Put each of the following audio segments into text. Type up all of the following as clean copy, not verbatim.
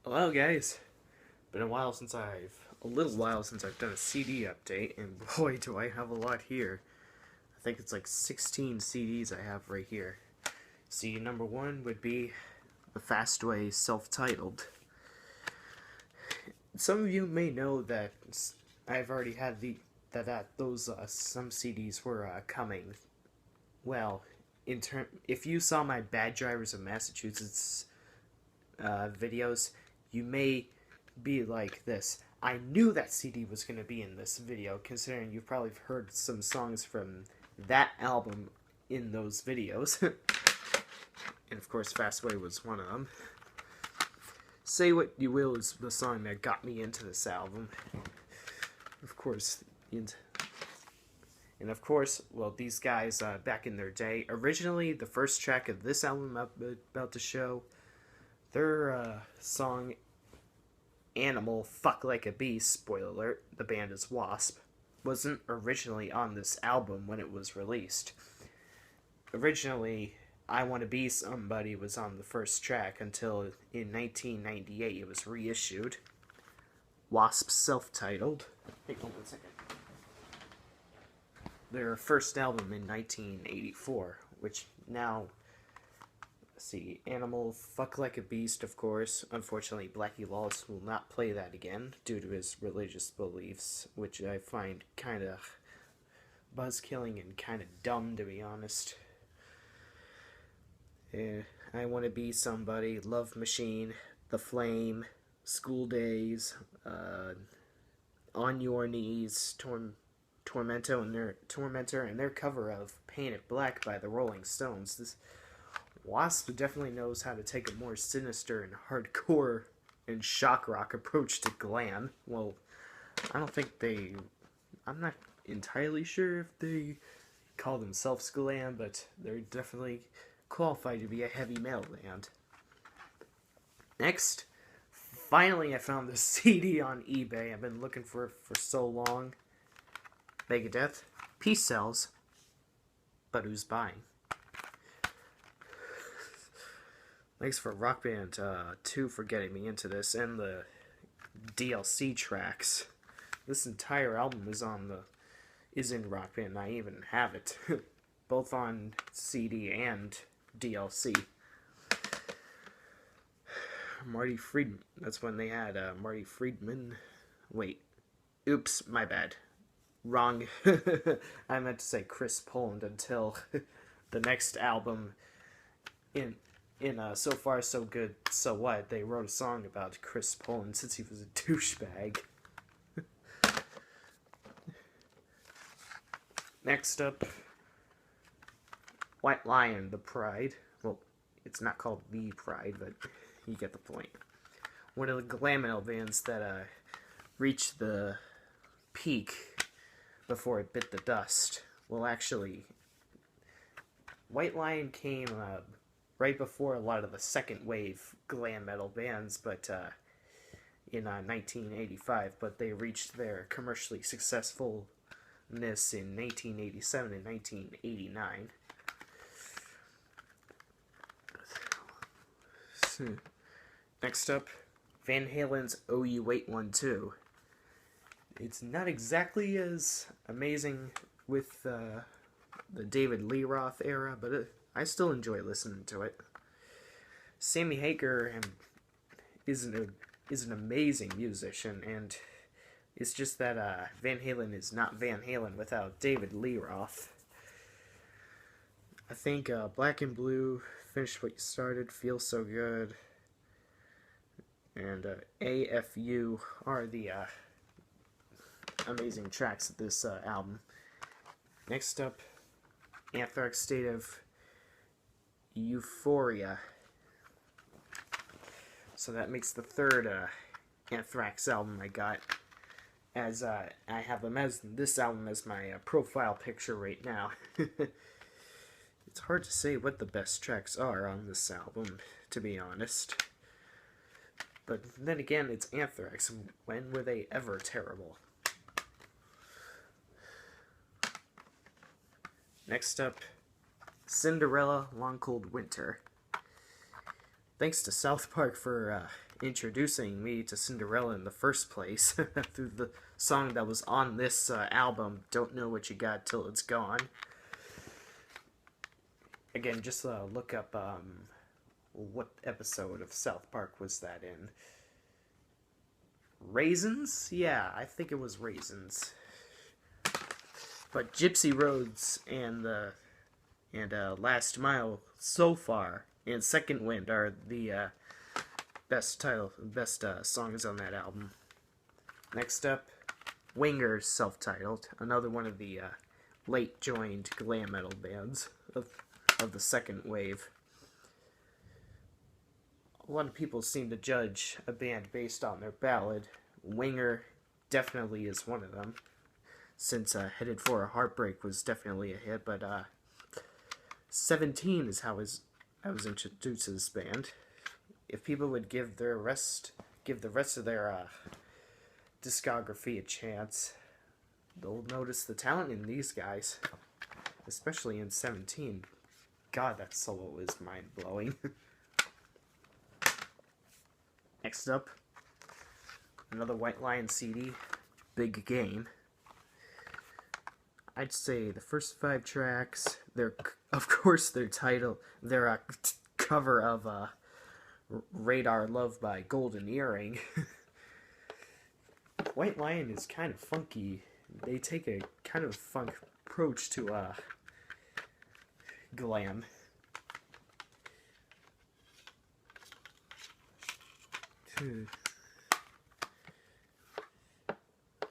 Hello, guys. Been a little while since I've done a CD update, and boy, do I have a lot here. I think it's like 16 CDs I have right here. CD number one would be The Fastway Self-Titled. Some of you may know that I've already had those some CDs were coming. Well, if you saw my Bad Drivers of Massachusetts videos, you may be like this. I knew that CD was going to be in this video, considering you've probably heard some songs from that album in those videos. And of course, Fastway was one of them. Say What You Will is the song that got me into this album. Of course, and of course, well, these guys back in their day, originally the first track of this album I'm about to show, their song Animal Fuck Like a Beast, spoiler alert, the band is Wasp, wasn't originally on this album when it was released. Originally, I Want to Be Somebody was on the first track until in 1998 it was reissued. Wasp self-titled. Hang on 1 second. Their first album in 1984, which now, let's see, Animal Fuck Like a Beast, of course. Unfortunately, Blackie Lawless will not play that again due to his religious beliefs, which I find kind of buzz-killing and kind of dumb, to be honest. I Want to Be Somebody, Love Machine, The Flame, School Days, On Your Knees, Tormentor and their cover of Paint It Black by the Rolling Stones. This Wasp definitely knows how to take a more sinister and hardcore and shock rock approach to glam. Well, I don't think I'm not entirely sure if they call themselves glam, but they're definitely qualified to be a heavy metal band. Next, finally I found this CD on eBay. I've been looking for it for so long. Megadeth, Peace Sells, but who's buying? Thanks for Rock Band 2 for getting me into this, and the DLC tracks. This entire album is in Rock Band, and I even have it. Both on CD and DLC. Marty Friedman. That's when they had Marty Friedman. Wait. Oops, my bad. Wrong. I meant to say Chris Poland until the next album in So Far So Good So What, they wrote a song about Chris Poland since he was a douchebag. Next up, White Lion, The Pride. Well, it's not called The Pride, but you get the point. One of the glam metal bands that reached the peak before it bit the dust. Well, actually, White Lion came right before a lot of the second wave glam metal bands, but in 1985, but they reached their commercially successfulness in 1987 and 1989. Next up, Van Halen's Oh You Wait 1-2. It's not exactly as amazing with the David Lee Roth era, but I still enjoy listening to it. Sammy Hagar is an amazing musician, and it's just that Van Halen is not Van Halen without David Lee Roth. I think Black and Blue, Finish What You Started, Feels So Good, and AFU are the amazing tracks of this album. Next up, Anthrax State of Euphoria. So that makes the third Anthrax album I got, as I have this album as my profile picture right now. It's hard to say what the best tracks are on this album, to be honest. But then again, it's Anthrax. When were they ever terrible? Next up, Cinderella Long Cold Winter. Thanks to South Park for introducing me to Cinderella in the first place through the song that was on this album, Don't Know What You Got Till It's Gone. Again, just look up what episode of South Park was that in. Raisins? Yeah, I think it was Raisins. But Gypsy Roads and Last Mile so far and Second Wind are the best songs on that album. Next up, Wingers, self-titled, another one of the late joined glam metal bands of the second wave. A lot of people seem to judge a band based on their ballad. Winger definitely is one of them, since Headed for a Heartbreak was definitely a hit, but 17 is how I was introduced to this band. If people would give the rest of their discography a chance, they'll notice the talent in these guys, especially in 17. God, that solo is mind-blowing. Next up, another White Lion CD, Big Game. I'd say the first 5 tracks, of course their title, their cover of Radar Love by Golden Earring. White Lion is kind of funky. They take a kind of funk approach to glam.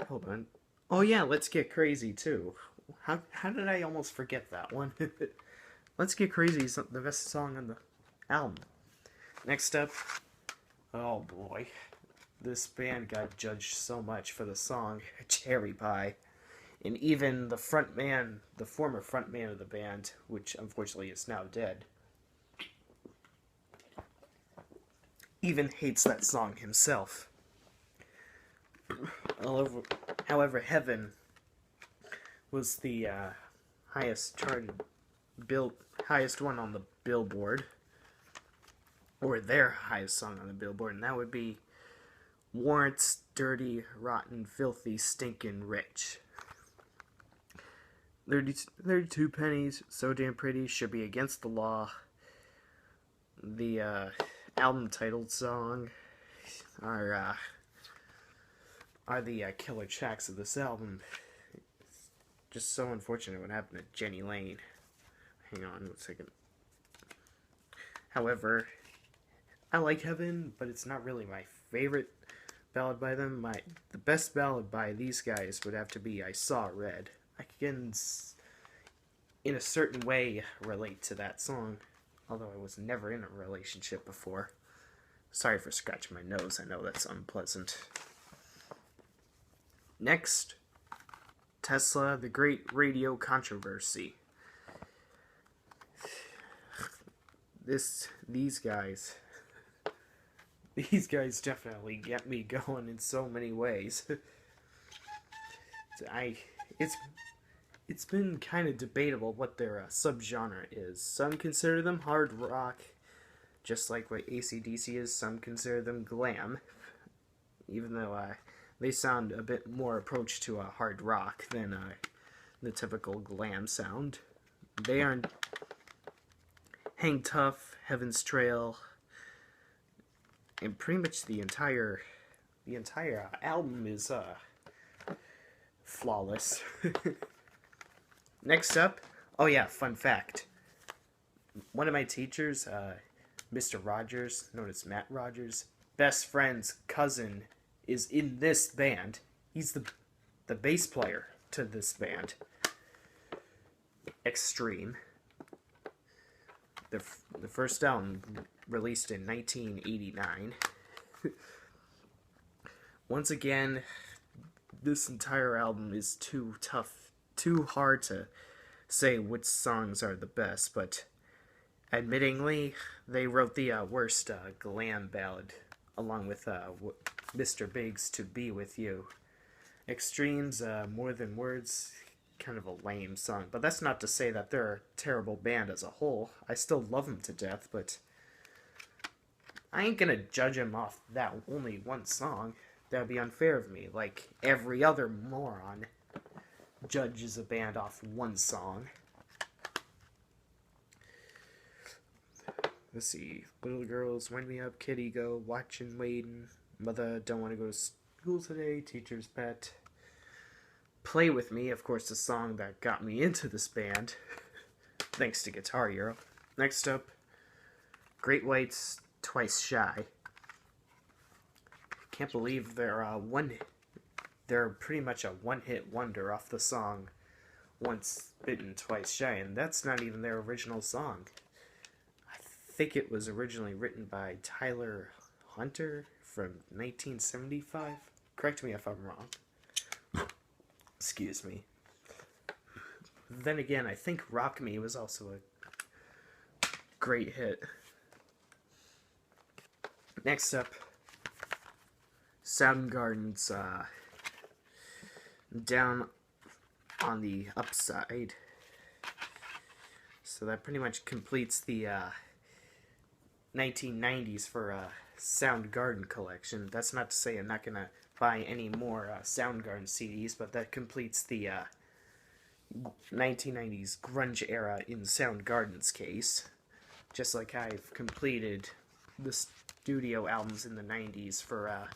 Hold on. Oh yeah, Let's Get Crazy too. How did I almost forget that one? Let's Get Crazy is the best song on the album. Next up, oh boy, this band got judged so much for the song Cherry Pie. And even the former frontman of the band, which unfortunately is now dead, even hates that song himself. However, Heaven was the highest one on the Billboard, or their highest song on the Billboard, and that would be Warrant's Dirty, Rotten, Filthy, Stinkin' Rich. 32 pennies, So Damn Pretty, Should Be Against the Law. The album titled song are the killer tracks of this album. It's just so unfortunate what happened to Jenny Lane. Hang on 1 second. However, I like Heaven, but it's not really my favorite ballad by them. The best ballad by these guys would have to be I Saw Red. I can, in a certain way, relate to that song, although I was never in a relationship before. Sorry for scratching my nose, I know that's unpleasant. Next, Tesla, The Great Radio Controversy. These guys definitely get me going in so many ways. It's been kind of debatable what their subgenre is. Some consider them hard rock, just like what AC/DC is. Some consider them glam, even though they sound a bit more approach to a hard rock than the typical glam sound. They are Hang Tough, Heaven's Trail, and pretty much the entire album is flawless. Next up, oh yeah, fun fact. One of my teachers, Mr. Rogers, known as Matt Rogers, best friend's cousin is in this band. He's the bass player to this band. Extreme. The first album released in 1989. Once again, this entire album is too tough, too hard to say which songs are the best, but admittingly, they wrote the worst glam ballad, along with Mr. Biggs' To Be With You. Extreme's More Than Words, kind of a lame song, but that's not to say that they're a terrible band as a whole. I still love them to death, but I ain't gonna judge him off that only one song. That would be unfair of me. Like every other moron judges a band off one song. Let's see. Little girls, wind me up, kitty go, watching, waiting. Mother, don't want to go to school today. Teacher's pet. Play with me, of course, the song that got me into this band. Thanks to Guitar Hero. Next up, Great Whites, Twice Shy. Can't believe they're pretty much a one-hit wonder off the song Once Bitten, Twice Shy, and that's not even their original song. I think it was originally written by Tyler Hunter from 1975. Correct me if I'm wrong. Excuse me. Then again, I think Rock Me was also a great hit. Next up, Soundgarden's Down on the Upside. So that pretty much completes the 1990s for Soundgarden collection. That's not to say I'm not gonna buy any more Soundgarden CDs, but that completes the 1990s grunge era in Soundgarden's case. Just like I've completed the studio albums in the 90s for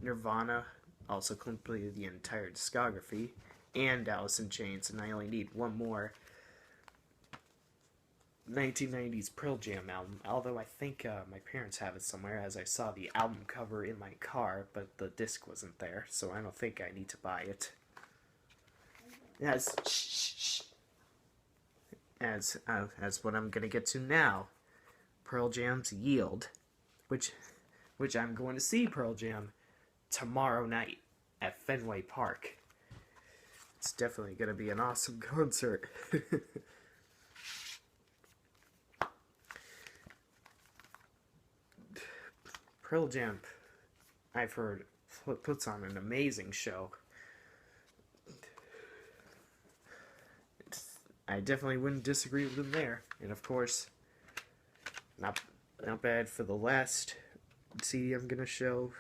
Nirvana, also completed the entire discography, and Alice in Chains, and I only need one more 1990s Pearl Jam album, although I think my parents have it somewhere, as I saw the album cover in my car, but the disc wasn't there, so I don't think I need to buy it. As what I'm gonna get to now, Pearl Jam's Yield, which I'm going to see Pearl Jam tomorrow night at Fenway Park. It's definitely gonna be an awesome concert. Pearl Jam, I've heard, puts on an amazing show. I definitely wouldn't disagree with them there. And of course, not bad for the last CD I'm gonna show.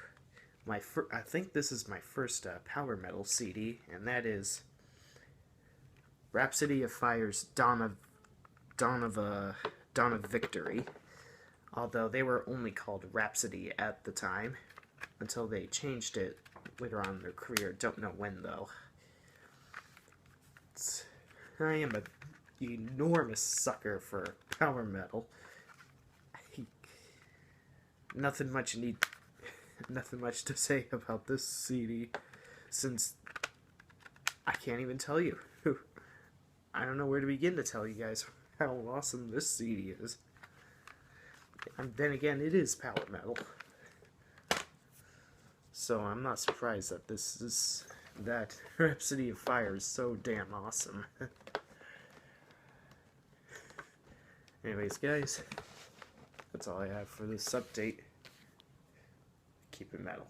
I think this is my first power metal CD, and that is Rhapsody of Fire's Dawn of Victory. Although they were only called Rhapsody at the time, until they changed it later on in their career. Don't know when though. I am an enormous sucker for power metal. Nothing much to say about this CD, since I can't even tell you. I don't know where to begin to tell you guys how awesome this CD is. And then again, it is power metal. So I'm not surprised that Rhapsody of Fire is so damn awesome. Anyways, guys, that's all I have for this update. Keep it metal.